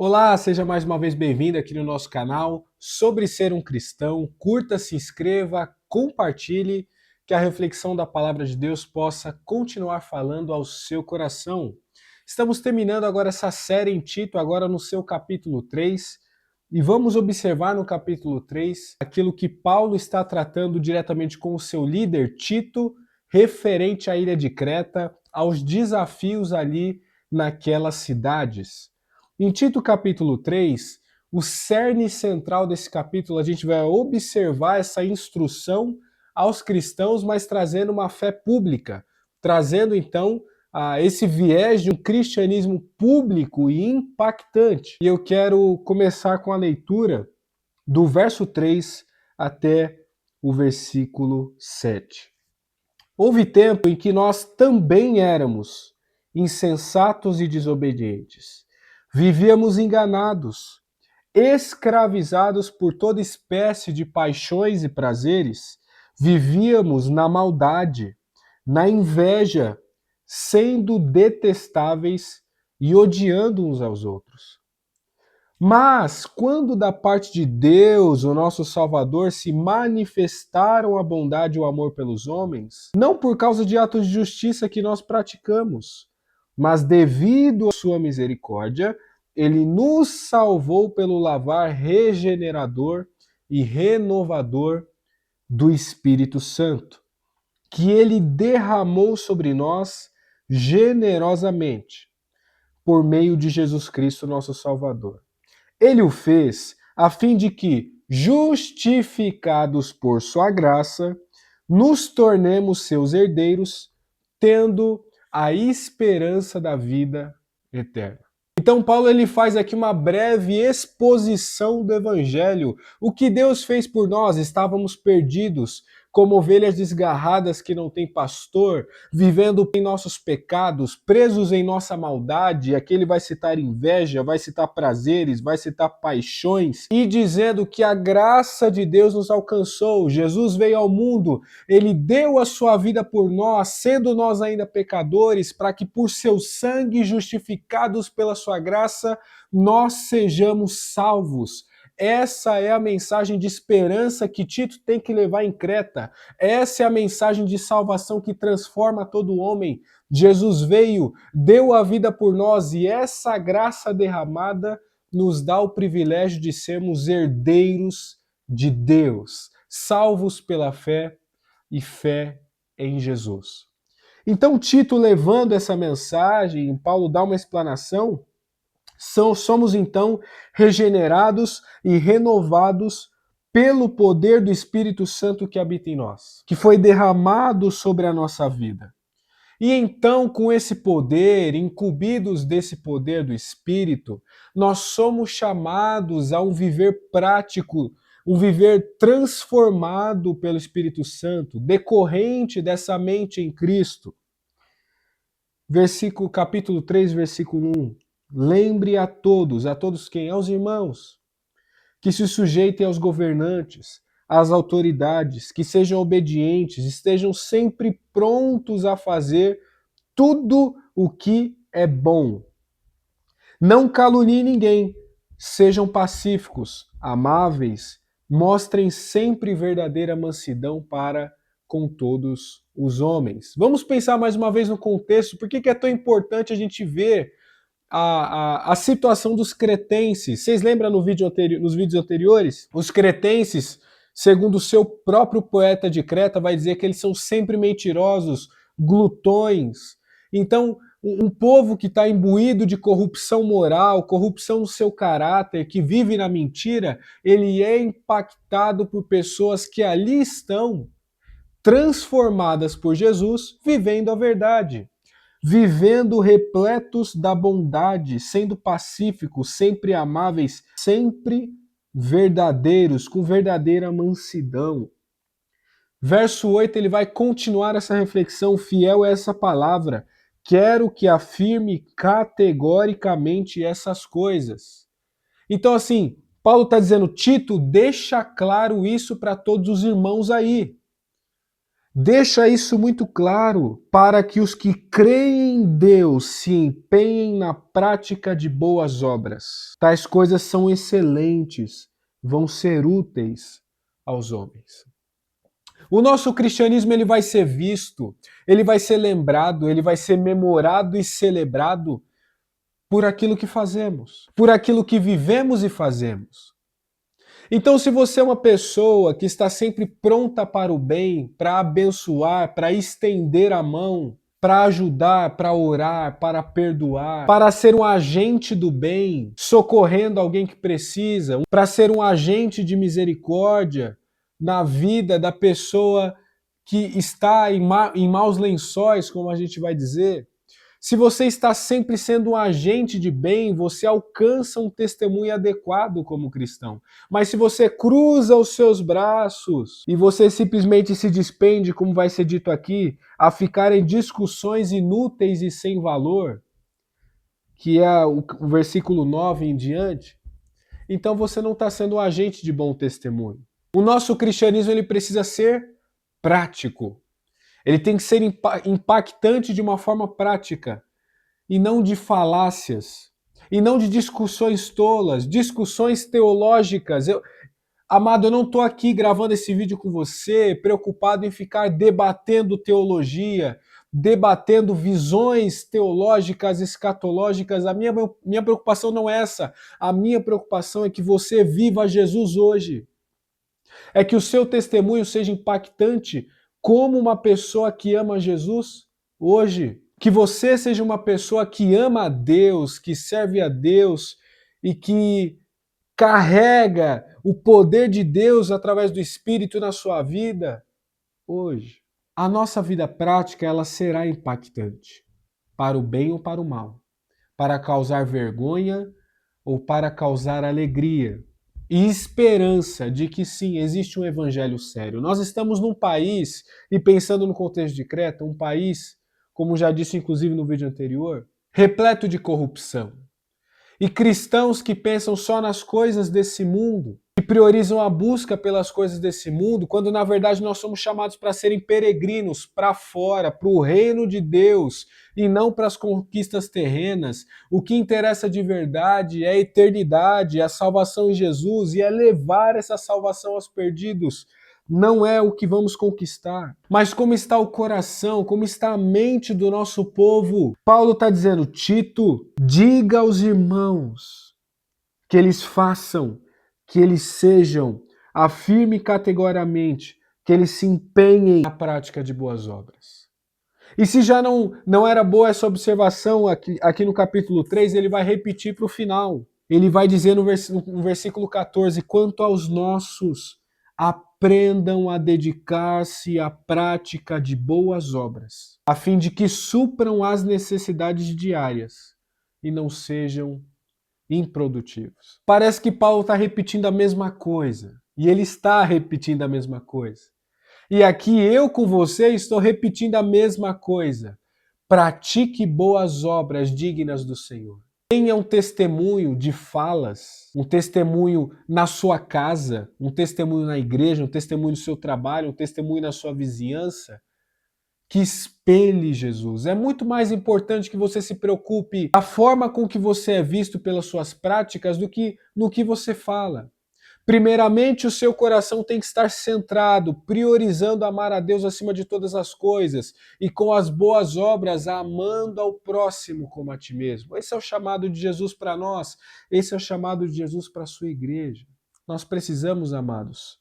Olá, seja mais uma vez bem-vindo aqui no nosso canal sobre ser um cristão. Curta, se inscreva, compartilhe, que a reflexão da palavra de Deus possa continuar falando ao seu coração. Estamos terminando agora essa série em Tito, agora no seu capítulo 3, e vamos observar no capítulo 3 aquilo que Paulo está tratando diretamente com o seu líder, Tito, referente à ilha de Creta, aos desafios ali naquelas cidades. Em Tito capítulo 3, o cerne central desse capítulo, a gente vai observar essa instrução aos cristãos, mas trazendo uma fé pública, trazendo então esse viés de um cristianismo público e impactante. E eu quero começar com a leitura do verso 3 até o versículo 7. Houve tempo em que nós também éramos insensatos e desobedientes. Vivíamos enganados, escravizados por toda espécie de paixões e prazeres. Vivíamos na maldade, na inveja, sendo detestáveis e odiando uns aos outros. Mas, quando da parte de Deus, o nosso Salvador, se manifestaram a bondade e o amor pelos homens, não por causa de atos de justiça que nós praticamos, mas devido à sua misericórdia, ele nos salvou pelo lavar regenerador e renovador do Espírito Santo, que ele derramou sobre nós generosamente, por meio de Jesus Cristo, nosso Salvador. Ele o fez a fim de que, justificados por sua graça, nos tornemos seus herdeiros, tendo a esperança da vida eterna. Então Paulo ele faz aqui uma breve exposição do evangelho. O que Deus fez por nós, estávamos perdidos, como ovelhas desgarradas que não têm pastor, vivendo em nossos pecados, presos em nossa maldade. Aqui ele vai citar inveja, vai citar prazeres, vai citar paixões, e dizendo que a graça de Deus nos alcançou. Jesus veio ao mundo, ele deu a sua vida por nós, sendo nós ainda pecadores, para que por seu sangue, justificados pela sua graça, nós sejamos salvos. Essa é a mensagem de esperança que Tito tem que levar em Creta. Essa é a mensagem de salvação que transforma todo homem. Jesus veio, deu a vida por nós, e essa graça derramada nos dá o privilégio de sermos herdeiros de Deus, salvos pela fé e fé em Jesus. Então, Tito, levando essa mensagem, Paulo dá uma explanação. Somos então regenerados e renovados pelo poder do Espírito Santo que habita em nós, que foi derramado sobre a nossa vida. E então, com esse poder, incumbidos desse poder do Espírito, nós somos chamados a um viver prático, um viver transformado pelo Espírito Santo, decorrente dessa mente em Cristo. Capítulo 3, versículo 1. Lembre a todos quem? Aos irmãos, que se sujeitem aos governantes, às autoridades, que sejam obedientes, estejam sempre prontos a fazer tudo o que é bom. Não caluniem ninguém, sejam pacíficos, amáveis, mostrem sempre verdadeira mansidão para com todos os homens. Vamos pensar mais uma vez no contexto, por que é tão importante a gente ver a situação dos cretenses. Vocês lembram nos vídeos anteriores? Os cretenses, segundo o seu próprio poeta de Creta, vai dizer que eles são sempre mentirosos, glutões. Então, um povo que está imbuído de corrupção moral, corrupção no seu caráter, que vive na mentira, ele é impactado por pessoas que ali estão, transformadas por Jesus, vivendo a verdade, vivendo repletos da bondade, sendo pacíficos, sempre amáveis, sempre verdadeiros, com verdadeira mansidão. Verso 8, ele vai continuar essa reflexão, fiel a essa palavra. Quero que afirme categoricamente essas coisas. Então, assim, Paulo está dizendo, Tito, deixa claro isso para todos os irmãos aí. Deixa isso muito claro para que os que creem em Deus se empenhem na prática de boas obras. Tais coisas são excelentes, vão ser úteis aos homens. O nosso cristianismo ele vai ser visto, ele vai ser lembrado, ele vai ser memorado e celebrado por aquilo que fazemos, por aquilo que vivemos e fazemos. Então, se você é uma pessoa que está sempre pronta para o bem, para abençoar, para estender a mão, para ajudar, para orar, para perdoar, para ser um agente do bem, socorrendo alguém que precisa, para ser um agente de misericórdia na vida da pessoa que está em maus lençóis, como a gente vai dizer, se você está sempre sendo um agente de bem, você alcança um testemunho adequado como cristão. Mas se você cruza os seus braços e você simplesmente se despende, como vai ser dito aqui, a ficar em discussões inúteis e sem valor, que é o versículo 9 em diante, então você não está sendo um agente de bom testemunho. O nosso cristianismo ele precisa ser prático. Ele tem que ser impactante de uma forma prática e não de falácias, e não de discussões tolas, discussões teológicas. Amado, eu não estou aqui gravando esse vídeo com você preocupado em ficar debatendo teologia, debatendo visões teológicas, escatológicas. A minha preocupação não é essa. A minha preocupação é que você viva Jesus hoje. É que o seu testemunho seja impactante como uma pessoa que ama Jesus hoje. Que você seja uma pessoa que ama a Deus, que serve a Deus e que carrega o poder de Deus através do Espírito na sua vida hoje. A nossa vida prática ela será impactante, para o bem ou para o mal, para causar vergonha ou para causar alegria e esperança de que sim, existe um evangelho sério. Nós estamos num país, e pensando no contexto de Creta, um país, como já disse inclusive no vídeo anterior, repleto de corrupção. E cristãos que pensam só nas coisas desse mundo, que priorizam a busca pelas coisas desse mundo, quando na verdade nós somos chamados para serem peregrinos para fora, para o reino de Deus e não para as conquistas terrenas. O que interessa de verdade é a eternidade, a salvação em Jesus e é levar essa salvação aos perdidos. Não é o que vamos conquistar, mas como está o coração, como está a mente do nosso povo. Paulo está dizendo, Tito, diga aos irmãos que eles façam, que eles sejam, afirme categoricamente, que eles se empenhem na prática de boas obras. E se já não era boa essa observação aqui no capítulo 3, ele vai repetir para o final. Ele vai dizer no versículo 14, quanto aos nossos, aprendam a dedicar-se à prática de boas obras, a fim de que supram as necessidades diárias e não sejam improdutivos. Parece que Paulo está repetindo a mesma coisa, e ele está repetindo a mesma coisa. E aqui eu com você estou repetindo a mesma coisa. Pratique boas obras dignas do Senhor. Tenha um testemunho de falas, um testemunho na sua casa, um testemunho na igreja, um testemunho no seu trabalho, um testemunho na sua vizinhança, que espelhe Jesus. É muito mais importante que você se preocupe a forma com que você é visto pelas suas práticas do que no que você fala. Primeiramente, o seu coração tem que estar centrado, priorizando amar a Deus acima de todas as coisas e com as boas obras, amando ao próximo como a ti mesmo. Esse é o chamado de Jesus para nós, esse é o chamado de Jesus para a sua igreja. Nós precisamos, amados,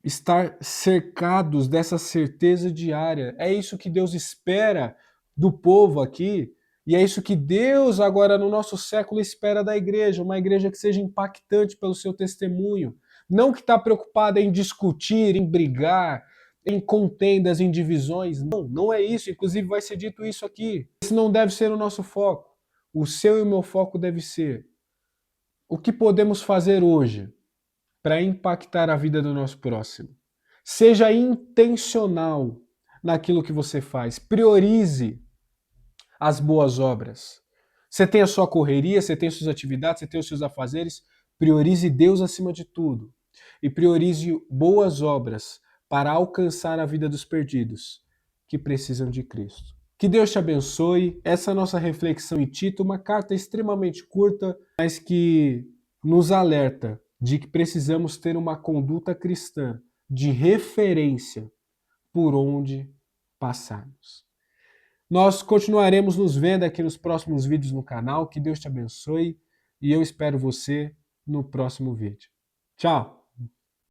estar cercados dessa certeza diária. É isso que Deus espera do povo aqui. E é isso que Deus, agora no nosso século, espera da igreja. Uma igreja que seja impactante pelo seu testemunho. Não que está preocupada em discutir, em brigar, em contendas, em divisões. Não, não é isso. Inclusive vai ser dito isso aqui. Esse não deve ser o nosso foco. O seu e o meu foco deve ser o que podemos fazer hoje para impactar a vida do nosso próximo. Seja intencional naquilo que você faz. Priorize as boas obras. Você tem a sua correria, você tem as suas atividades, você tem os seus afazeres. Priorize Deus acima de tudo. E priorize boas obras para alcançar a vida dos perdidos que precisam de Cristo. Que Deus te abençoe. Essa é a nossa reflexão em Tito, uma carta extremamente curta, mas que nos alerta de que precisamos ter uma conduta cristã de referência por onde passarmos. Nós continuaremos nos vendo aqui nos próximos vídeos no canal. Que Deus te abençoe e eu espero você no próximo vídeo. Tchau!